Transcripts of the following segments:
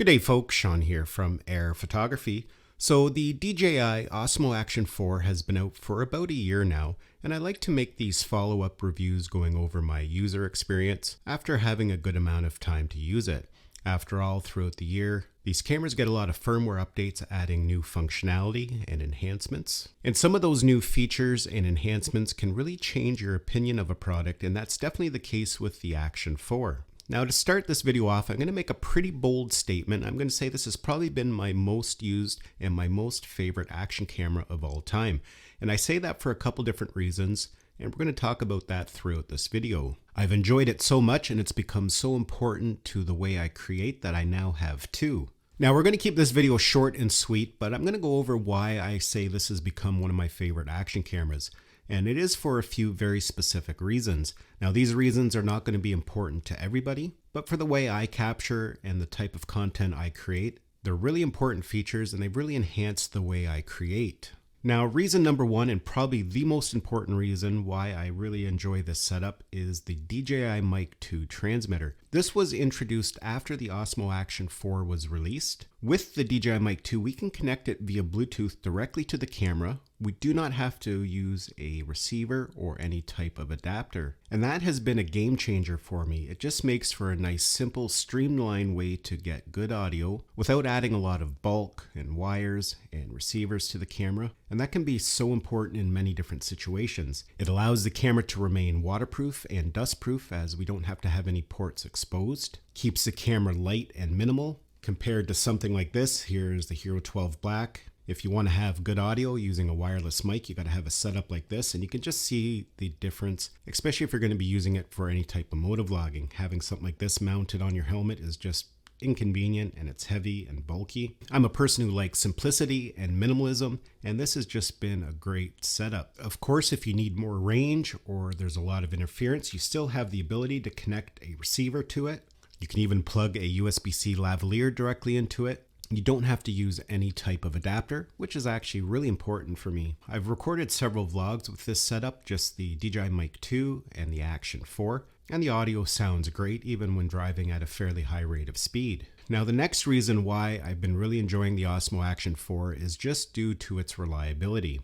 Good day folks, Sean here from Air Photography. So the DJI Osmo Action 4 has been out for about a year now, and I like to make these follow-up reviews going over my user experience after having a good amount of time to use it. After all, throughout the year, these cameras get a lot of firmware updates adding new functionality and enhancements. And some of those new features and enhancements can really change your opinion of a product, and that's definitely the case with the Action 4. Now to start this video off, I'm going to make a pretty bold statement. I'm going to say this has probably been my most used and my most favorite action camera of all time. And I say that for a couple different reasons, and we're going to talk about that throughout this video. I've enjoyed it so much and it's become so important to the way I create that I now have two. Now we're going to keep this video short and sweet, but I'm going to go over why I say this has become one of my favorite action cameras. And it is for a few very specific reasons. Now these reasons are not going to be important to everybody, but for the way I capture and the type of content I create, they're really important features and they've really enhanced the way I create. Now reason number one, and probably the most important reason why I really enjoy this setup, is the DJI Mic 2 transmitter. This was introduced after the Osmo Action 4 was released. With the DJI Mic 2, we can connect it via Bluetooth directly to the camera. We do not have to use a receiver or any type of adapter. And that has been a game changer for me. It just makes for a nice, simple, streamlined way to get good audio without adding a lot of bulk and wires and receivers to the camera. And that can be so important in many different situations. It allows the camera to remain waterproof and dustproof as we don't have to have any ports exposed. Keeps the camera light and minimal compared to something like this. Here's the Hero 12 Black. If you want to have good audio using a wireless mic, you got to have a setup like this, and you can just see the difference, especially if you're going to be using it for any type of motovlogging. Having something like this mounted on your helmet is just inconvenient, and it's heavy and bulky. I'm a person who likes simplicity and minimalism, and this has just been a great setup. Of course, if you need more range or there's a lot of interference, you still have the ability to connect a receiver to it. You can even plug a USB-C lavalier directly into it. You don't have to use any type of adapter, which is actually really important for me. I've recorded several vlogs with this setup, just the DJI Mic 2 and the Action 4, and the audio sounds great even when driving at a fairly high rate of speed. Now the next reason why I've been really enjoying the Osmo Action 4 is just due to its reliability.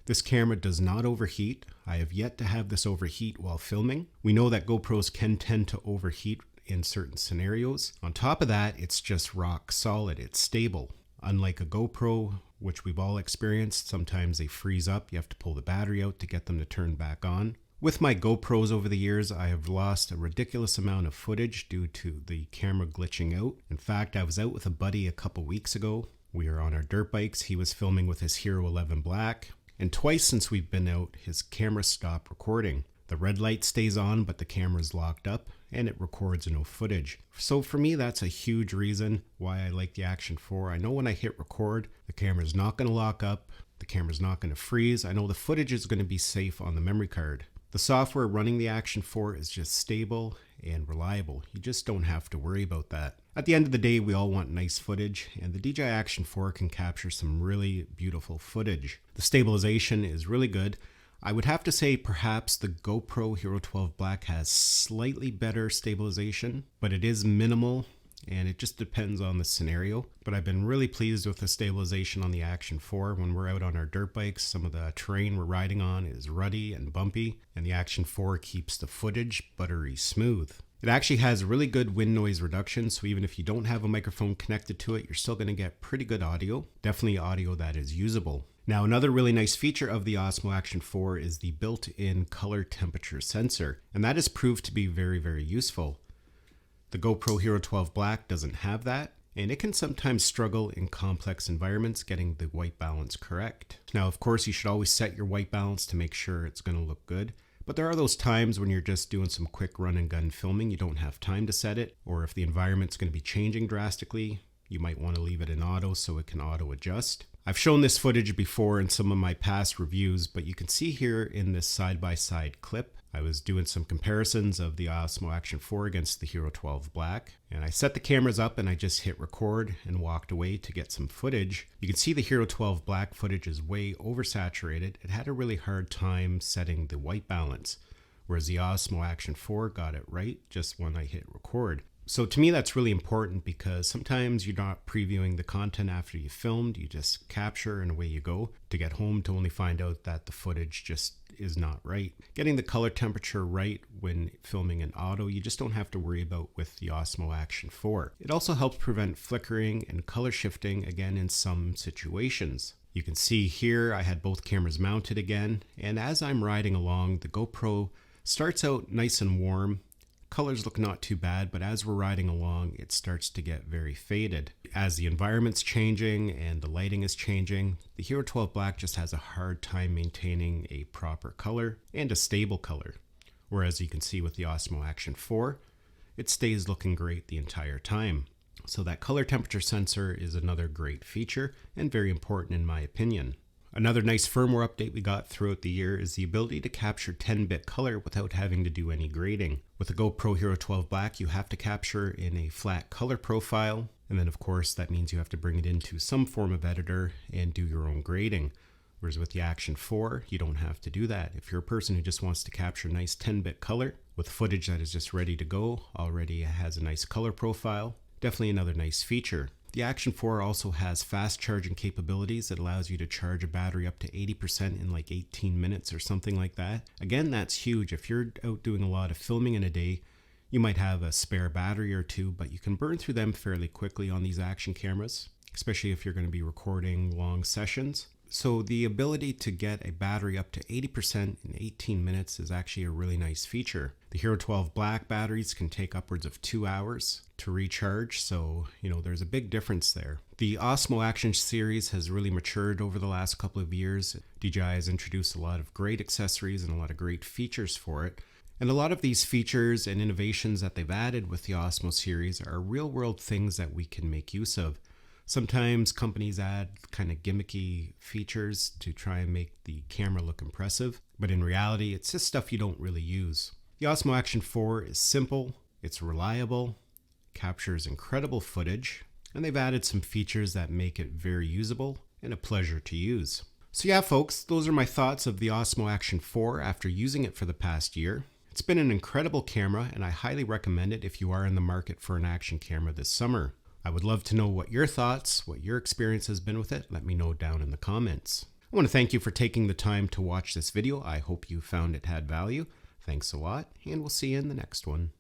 This camera does not overheat. I have yet to have this overheat while filming. We know that GoPros can tend to overheat in certain scenarios. On top of that, it's just rock solid. It's stable. Unlike a GoPro, which we've all experienced, sometimes they freeze up. You have to pull the battery out to get them to turn back on. With my GoPros over the years, I have lost a ridiculous amount of footage due to the camera glitching out. In fact, I was out with a buddy a couple weeks ago. We were on our dirt bikes. He was filming with his Hero 11 Black. And twice since we've been out, his camera stopped recording. The red light stays on, but the camera's locked up and it records no footage. So for me, that's a huge reason why I like the Action 4. I know when I hit record, the camera's not going to lock up, the camera's not going to freeze. I know the footage is going to be safe on the memory card. The software running the Action 4 is just stable and reliable. You just don't have to worry about that. At the end of the day, we all want nice footage, and the DJI Action 4 can capture some really beautiful footage. The stabilization is really good. I would have to say perhaps the GoPro Hero 12 Black has slightly better stabilization, but it is minimal and it just depends on the scenario. But I've been really pleased with the stabilization on the Action 4. When we're out on our dirt bikes, some of the terrain we're riding on is ruddy and bumpy, and the Action 4 keeps the footage buttery smooth. It actually has really good wind noise reduction, so even if you don't have a microphone connected to it, you're still going to get pretty good audio. Definitely audio that is usable. Now, another really nice feature of the Osmo Action 4 is the built-in color temperature sensor, and that has proved to be very, very useful. The GoPro Hero 12 Black doesn't have that, and it can sometimes struggle in complex environments getting the white balance correct. Now, of course, you should always set your white balance to make sure it's going to look good. But there are those times when you're just doing some quick run and gun filming, you don't have time to set it, or if the environment's going to be changing drastically, you might want to leave it in auto so it can auto adjust. I've shown this footage before in some of my past reviews, but you can see here in this side-by-side clip, I was doing some comparisons of the Osmo Action 4 against the Hero 12 Black, and I set the cameras up and I just hit record and walked away to get some footage. You can see the Hero 12 Black footage is way oversaturated. It had a really hard time setting the white balance, whereas the Osmo Action 4 got it right just when I hit record. So to me, that's really important because sometimes you're not previewing the content after you filmed. You just capture and away you go to get home to only find out that the footage just is not right. Getting the color temperature right when filming in auto, you just don't have to worry about with the Osmo Action 4. It also helps prevent flickering and color shifting again in some situations. You can see here I had both cameras mounted again, and as I'm riding along, the GoPro starts out nice and warm. Colors look not too bad, but as we're riding along, it starts to get very faded. As the environment's changing and the lighting is changing, the Hero 12 Black just has a hard time maintaining a proper color and a stable color. Whereas you can see with the Osmo Action 4, it stays looking great the entire time. So that color temperature sensor is another great feature and very important in my opinion. Another nice firmware update we got throughout the year is the ability to capture 10-bit color without having to do any grading. With the GoPro Hero 12 Black, you have to capture in a flat color profile, and then of course that means you have to bring it into some form of editor and do your own grading. Whereas with the Action 4, you don't have to do that. If you're a person who just wants to capture nice 10-bit color with footage that is just ready to go, already has a nice color profile, definitely another nice feature. The Action 4 also has fast charging capabilities that allows you to charge a battery up to 80% in like 18 minutes or something like that. Again, that's huge. If you're out doing a lot of filming in a day, you might have a spare battery or two, but you can burn through them fairly quickly on these action cameras, especially if you're going to be recording long sessions. So the ability to get a battery up to 80% in 18 minutes is actually a really nice feature. The Hero 12 Black batteries can take upwards of 2 hours to recharge, so there's a big difference there. The Osmo Action series has really matured over the last couple of years. DJI has introduced a lot of great accessories and a lot of great features for it. And a lot of these features and innovations that they've added with the Osmo series are real-world things that we can make use of. Sometimes companies add kind of gimmicky features to try and make the camera look impressive, but in reality, it's just stuff you don't really use. The Osmo Action 4 is simple, it's reliable, captures incredible footage, and they've added some features that make it very usable and a pleasure to use. So yeah, folks, those are my thoughts of the Osmo Action 4 after using it for the past year. It's been an incredible camera, and I highly recommend it if you are in the market for an action camera this summer. I would love to know what your thoughts, what your experience has been with it. Let me know down in the comments. I want to thank you for taking the time to watch this video. I hope you found it had value. Thanks a lot, and we'll see you in the next one.